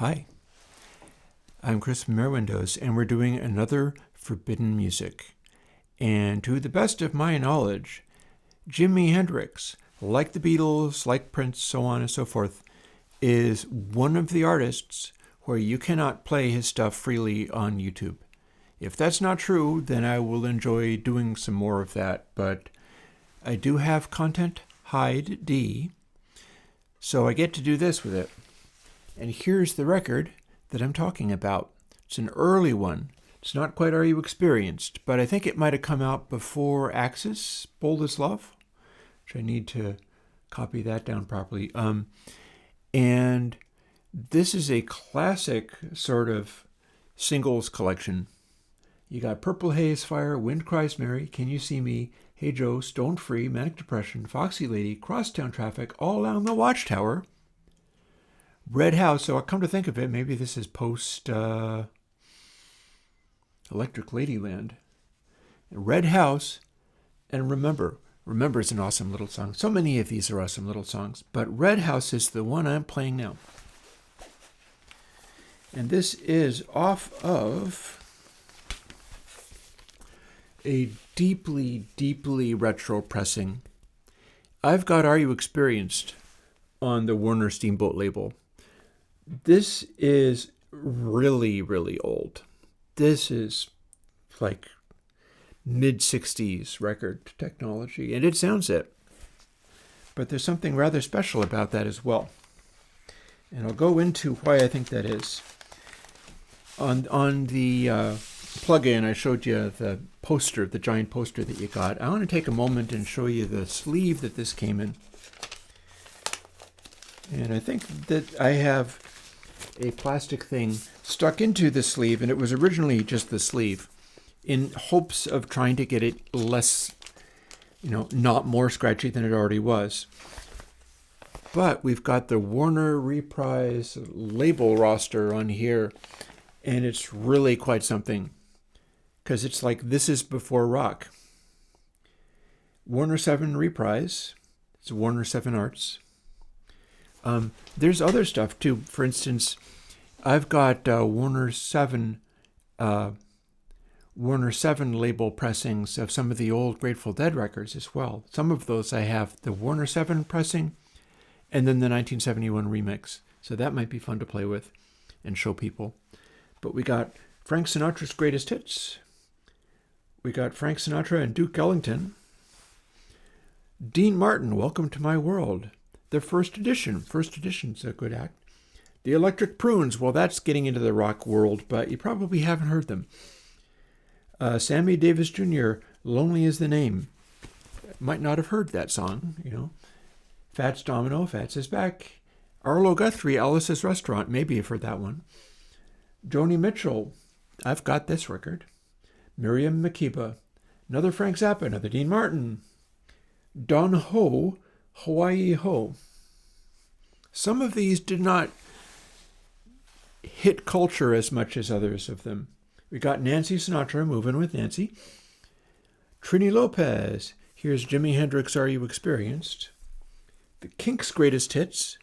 Hi, I'm Chris from Airwindows, and we're doing another Forbidden Music. And to the best of my knowledge, Jimi Hendrix, like the Beatles, like Prince, so on and so forth, is one of the artists where you cannot play his stuff freely on YouTube. If that's not true, then I will enjoy doing some more of that, but I do have ContentID, so I get to do this with it. And here's the record that I'm talking about. It's an early one. It's not quite Are You Experienced, but I think it might have come out before Axis, Bold as Love, which I need to copy that down properly. And this is a classic sort of singles collection. You got Purple Haze, Fire, Wind Cries Mary, Can You See Me, Hey Joe, Stone Free, Manic Depression, Foxy Lady, Crosstown Traffic, All Down the Watchtower, Red House. So I come to think of it, maybe this is post Electric Ladyland. Red House, and Remember. Remember is an awesome little song. So many of these are awesome little songs, but Red House is the one I'm playing now. And this is off of a deeply, deeply retro pressing. I've got Are You Experienced on the Warner Steamboat label. This is really, really old. This is like mid-60s record technology, and it sounds it. But there's something rather special about that as well. And I'll go into why I think that is. On the plug-in, I showed you the poster, the giant poster that you got. I want to take a moment and show you the sleeve that this came in. And I think that I have a plastic thing stuck into the sleeve, and it was originally just the sleeve, in hopes of trying to get it less, not more scratchy than it already was. But we've got the Warner Reprise label roster on here, and it's really quite something, because it's like This Is Before Rock. Warner 7 Reprise. It's Warner 7 Arts. There's other stuff too. For instance, I've got Warner 7 label pressings of some of the old Grateful Dead records as well. Some of those I have the Warner 7 pressing and then the 1971 remix. So that might be fun to play with and show people. But we got Frank Sinatra's Greatest Hits. We got Frank Sinatra and Duke Ellington. Dean Martin, Welcome to My World. The First Edition. First Edition's a good act. The Electric Prunes. Well, that's getting into the rock world, but you probably haven't heard them. Sammy Davis Jr., Lonely Is the Name. Might not have heard that song, Fats Domino, Fats is Back. Arlo Guthrie, Alice's Restaurant. Maybe you've heard that one. Joni Mitchell, I've Got This Record. Miriam Makeba. Another Frank Zappa, another Dean Martin. Don Ho, Hawaii Ho. Some of these did not hit culture as much as others of them. We got Nancy Sinatra, Moving with Nancy. Trini Lopez, here's Jimi Hendrix, Are You Experienced? The Kinks' Greatest Hits.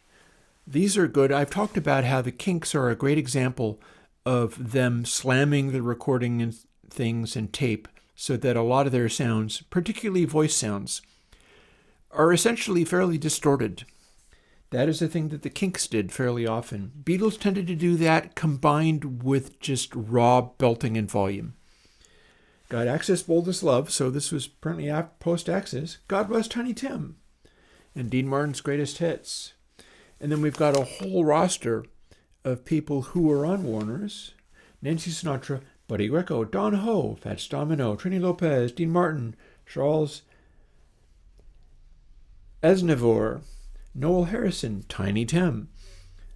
These are good. I've talked about how the Kinks are a great example of them slamming the recording and things and tape so that a lot of their sounds, particularly voice sounds, are essentially fairly distorted. That is a thing that the Kinks did fairly often. Beatles tended to do that combined with just raw belting and volume. Got Axis, Bold as Love, so this was apparently post-Axis. God Bless Tiny Tim. And Dean Martin's Greatest Hits. And then we've got a whole roster of people who were on Warner's. Nancy Sinatra, Buddy Greco, Don Ho, Fats Domino, Trini Lopez, Dean Martin, Charles Aznavour, Noel Harrison, Tiny Tim,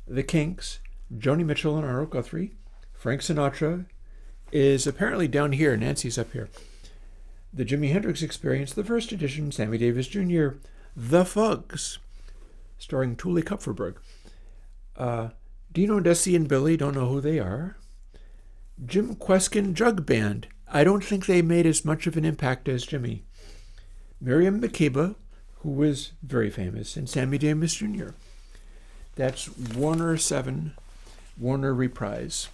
The Kinks, Joni Mitchell and Arlo Guthrie. Frank Sinatra is apparently down here. Nancy's up here. The Jimi Hendrix Experience, the First Edition, Sammy Davis Jr., The Fugs, starring Thule Kupferberg. Dino, Desi, and Billy, don't know who they are. Jim Kweskin Jug Band. I don't think they made as much of an impact as Jimmy. Miriam Makeba, who was very famous, and Sammy Davis Jr. That's Warner 7 Warner Reprise.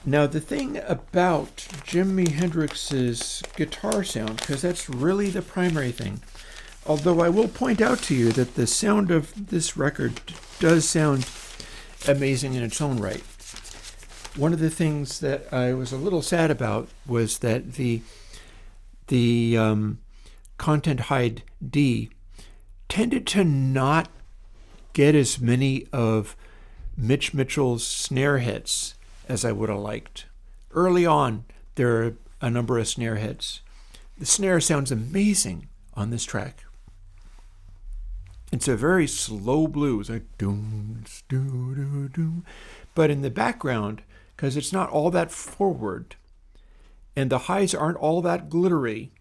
Now, the thing about Jimi Hendrix's guitar sound, because that's really the primary thing, although I will point out to you that the sound of this record does sound amazing in its own right. One of the things that I was a little sad about was that the ContentID tended to not get as many of Mitch Mitchell's snare hits as I would have liked. Early on, there are a number of snare hits. The snare sounds amazing on this track. It's a very slow blues, like doom, doo, doo, doo. But in the background, because it's not all that forward, and the highs aren't all that glittery,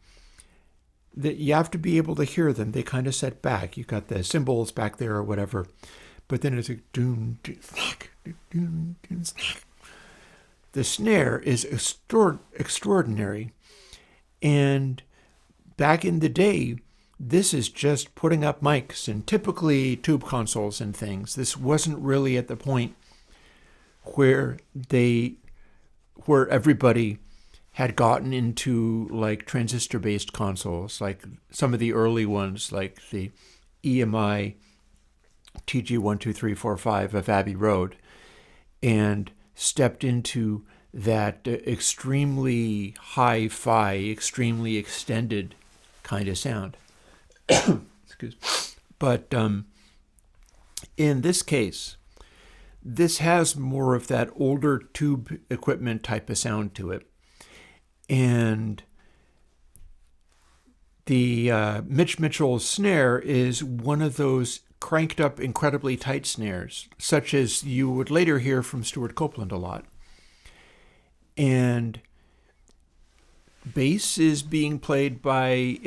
that you have to be able to hear them. They kind of set back. You've got the cymbals back there or whatever, but then it's a doom, doom, snack, doom, doom, snack. The snare is extraordinary, and back in the day, this is just putting up mics and typically tube consoles and things. This wasn't really at the point where everybody had gotten into like transistor-based consoles, like some of the early ones, like the EMI TG12345 of Abbey Road, and stepped into that extremely hi-fi, extremely extended kind of sound. Excuse me. But in this case, this has more of that older tube equipment type of sound to it. And the Mitch Mitchell snare is one of those cranked up incredibly tight snares, such as you would later hear from Stuart Copeland a lot. And bass is being played by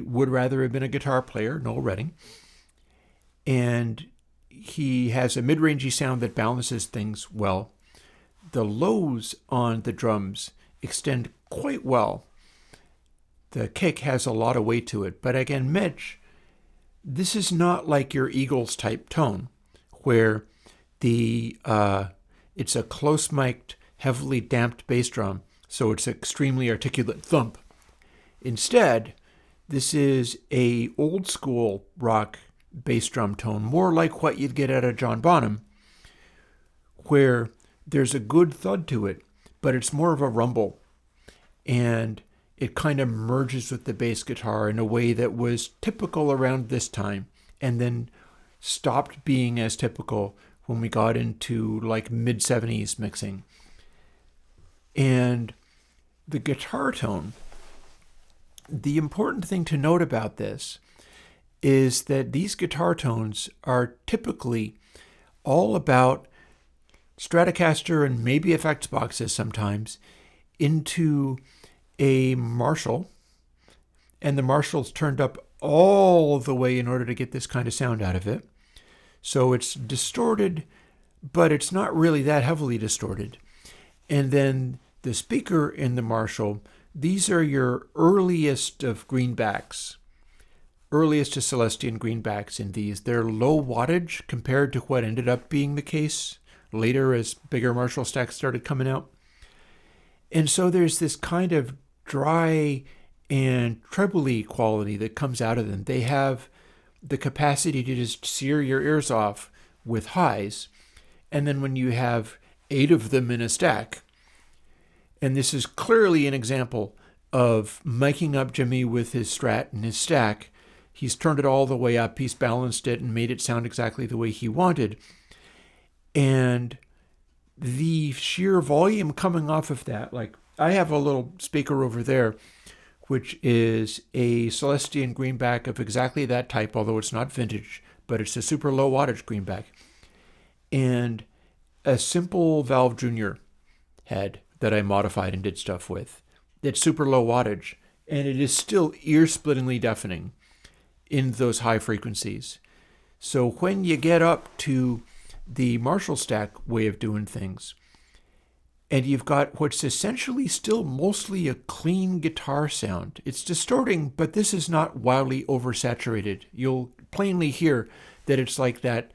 would rather have been a guitar player, Noel Redding. And he has a mid-rangey sound that balances things well. The lows on the drums extend quite well. The kick has a lot of weight to it. But again, Mitch, this is not like your Eagles type tone, where it's a close-mic'd, heavily damped bass drum, so it's extremely articulate thump. Instead, this is a old-school rock bass drum tone, more like what you'd get out of John Bonham, where there's a good thud to it, but it's more of a rumble, and it kind of merges with the bass guitar in a way that was typical around this time, and then stopped being as typical when we got into like mid-70s mixing. And the guitar tone, the important thing to note about this is that these guitar tones are typically all about Stratocaster and maybe effects boxes sometimes into a Marshall, and the Marshall's turned up all the way in order to get this kind of sound out of it. So it's distorted, but it's not really that heavily distorted. And then the speaker in the Marshall, these are your earliest of greenbacks, earliest to Celestion greenbacks in these. They're low wattage compared to what ended up being the case later as bigger Marshall stacks started coming out. And so there's this kind of dry and trebly quality that comes out of them. They have the capacity to just sear your ears off with highs. And then when you have 8 of them in a stack, and this is clearly an example of miking up Jimi with his Strat and his stack. He's turned it all the way up, he's balanced it and made it sound exactly the way he wanted. And the sheer volume coming off of that, like I have a little speaker over there, which is a Celestion greenback of exactly that type, although it's not vintage, but it's a super low wattage greenback. And a simple Valve Junior head that I modified and did stuff with. It's super low wattage, and it is still ear-splittingly deafening in those high frequencies. So when you get up to the Marshall stack way of doing things, and you've got what's essentially still mostly a clean guitar sound. It's distorting, but this is not wildly oversaturated. You'll plainly hear that it's like that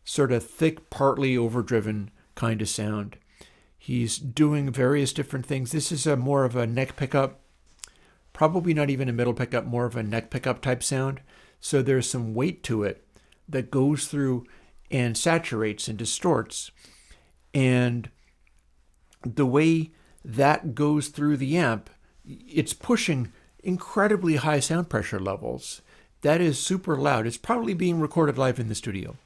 sort of thick, partly overdriven kind of sound. He's doing various different things. This is more of a neck pickup, probably not even a middle pickup, more of a neck pickup type sound. So there's some weight to it that goes through and saturates and distorts. And the way that goes through the amp, it's pushing incredibly high sound pressure levels. That is super loud. It's probably being recorded live in the studio.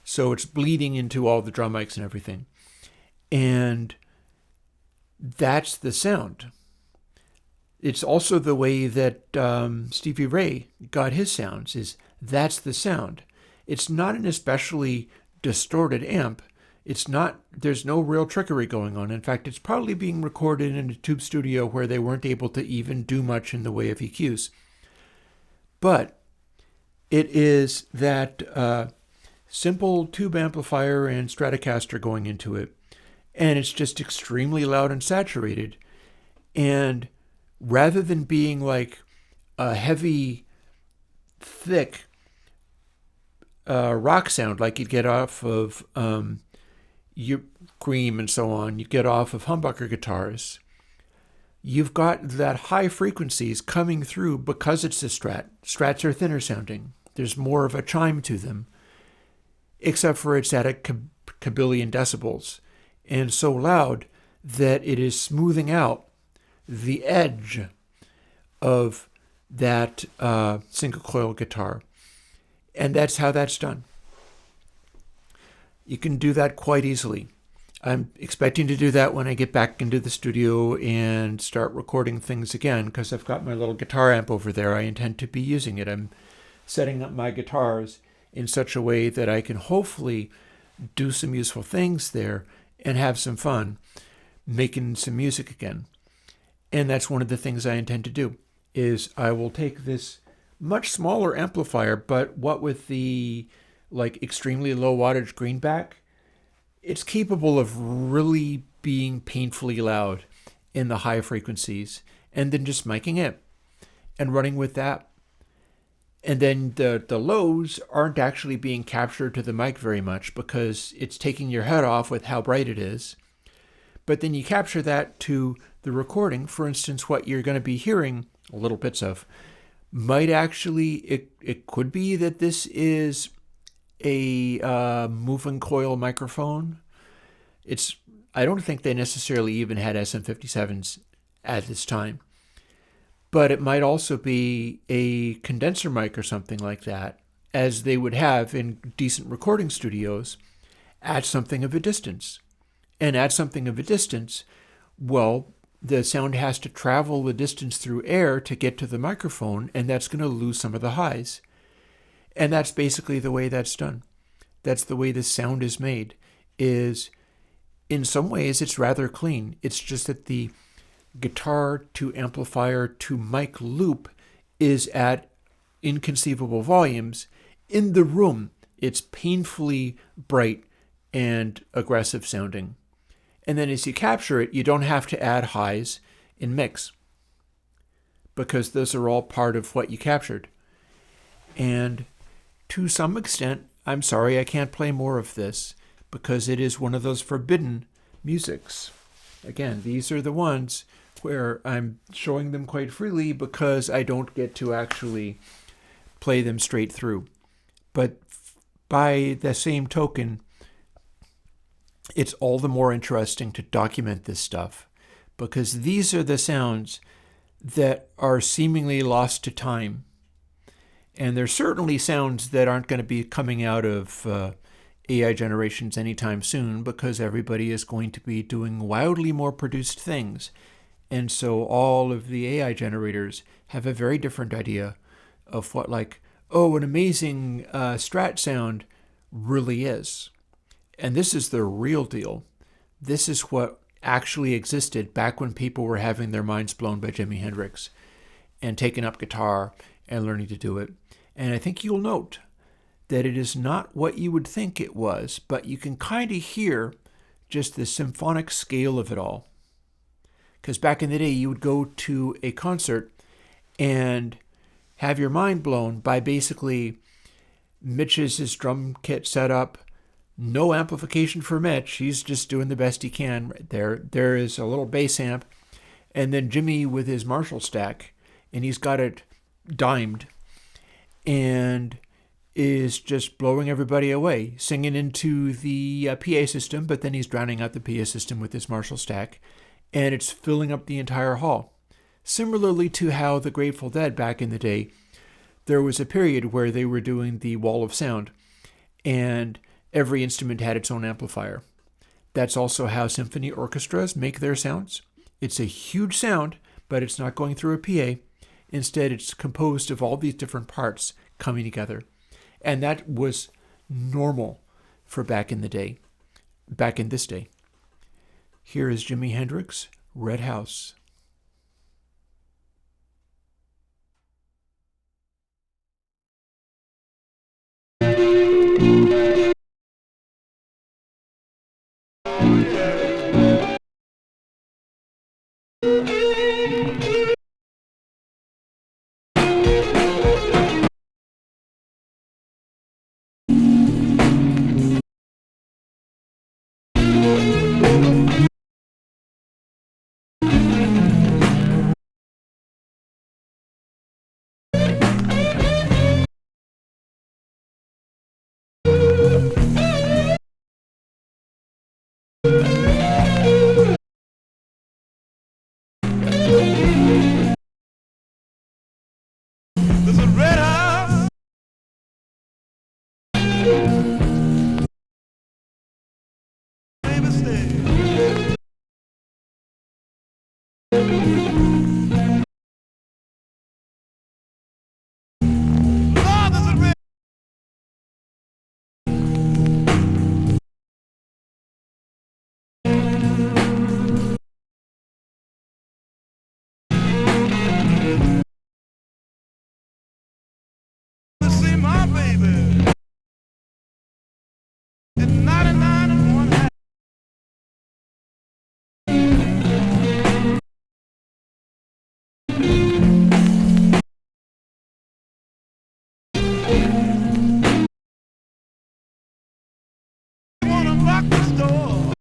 So it's bleeding into all the drum mics and everything. And that's the sound. It's also the way that Stevie Ray got his sounds, is that's the sound. It's not an especially distorted amp. There's no real trickery going on. In fact, it's probably being recorded in a tube studio where they weren't able to even do much in the way of EQs. But it is that simple tube amplifier and Stratocaster going into it. And it's just extremely loud and saturated. And rather than being like a heavy, thick rock sound like you'd get off of Cream and so on, you get off of humbucker guitars, you've got that high frequencies coming through because it's a Strat. Strats are thinner sounding. There's more of a chime to them, except for it's at a kabillion decibels and so loud that it is smoothing out the edge of that single coil guitar. And that's how that's done. You can do that quite easily. I'm expecting to do that when I get back into the studio and start recording things again, because I've got my little guitar amp over there. I intend to be using it. I'm setting up my guitars in such a way that I can hopefully do some useful things there and have some fun making some music again. And that's one of the things I intend to do, is I will take this much smaller amplifier, but what with the extremely low wattage greenback, it's capable of really being painfully loud in the high frequencies, and then just miking it and running with that. And then the lows aren't actually being captured to the mic very much because it's taking your head off with how bright it is. But then you capture that to the recording. For instance, what you're going to be hearing little bits of might actually, it could be that this is a moving coil microphone. I don't think they necessarily even had SM57s at this time. But it might also be a condenser mic or something like that, as they would have in decent recording studios, at something of a distance. And at something of a distance, well, the sound has to travel the distance through air to get to the microphone, and that's going to lose some of the highs. And that's basically the way that's done. That's the way the sound is made, is in some ways it's rather clean. It's just that the guitar to amplifier to mic loop is at inconceivable volumes. In the room, it's painfully bright and aggressive sounding. And then as you capture it, you don't have to add highs in mix, because those are all part of what you captured. And to some extent, I'm sorry I can't play more of this, because it is one of those forbidden musics. Again, these are the ones where I'm showing them quite freely because I don't get to actually play them straight through. But by the same token, it's all the more interesting to document this stuff, because these are the sounds that are seemingly lost to time. And there's certainly sounds that aren't going to be coming out of AI generations anytime soon, because everybody is going to be doing wildly more produced things. And so all of the AI generators have a very different idea of what an amazing Strat sound really is. And this is the real deal. This is what actually existed back when people were having their minds blown by Jimi Hendrix and taking up guitar and learning to do it. And I think you'll note that it is not what you would think it was, but you can kind of hear just the symphonic scale of it all. Because back in the day, you would go to a concert and have your mind blown by basically Mitch has his drum kit set up. No amplification for Mitch. He's just doing the best he can right there. There is a little bass amp. And then Jimi with his Marshall stack. And he's got it dimed. And is just blowing everybody away, singing into the PA system, but then he's drowning out the PA system with his Marshall stack, and it's filling up the entire hall. Similarly to how the Grateful Dead back in the day, there was a period where they were doing the wall of sound, and every instrument had its own amplifier. That's also how symphony orchestras make their sounds. It's a huge sound, but it's not going through a PA. Instead, it's composed of all these different parts coming together. And that was normal for back in this day. Here is Jimi Hendrix, Red House. There's a red house, baby, stay. Lord, there's a red to see my baby. At 99 and 1 half. You wanna rock the store?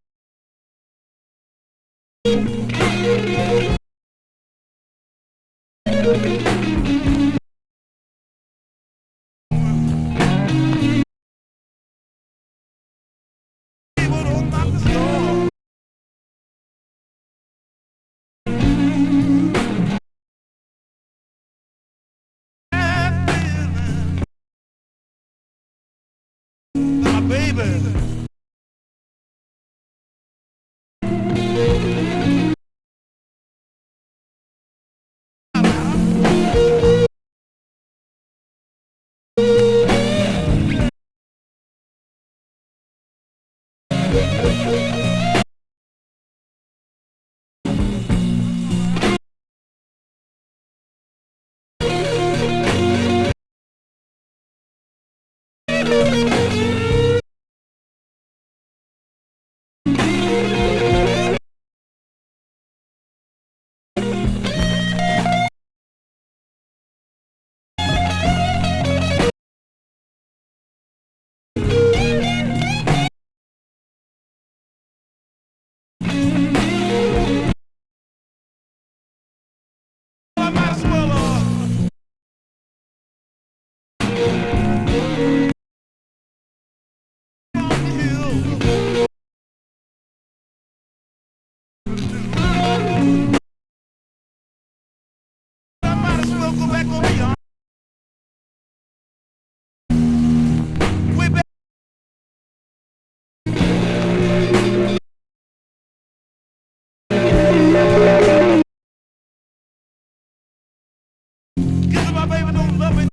People don't knock the store. That feeling, my baby. I might as well on the hill. I might as well go back over yonder. Way back. Kiss my baby, don't love me.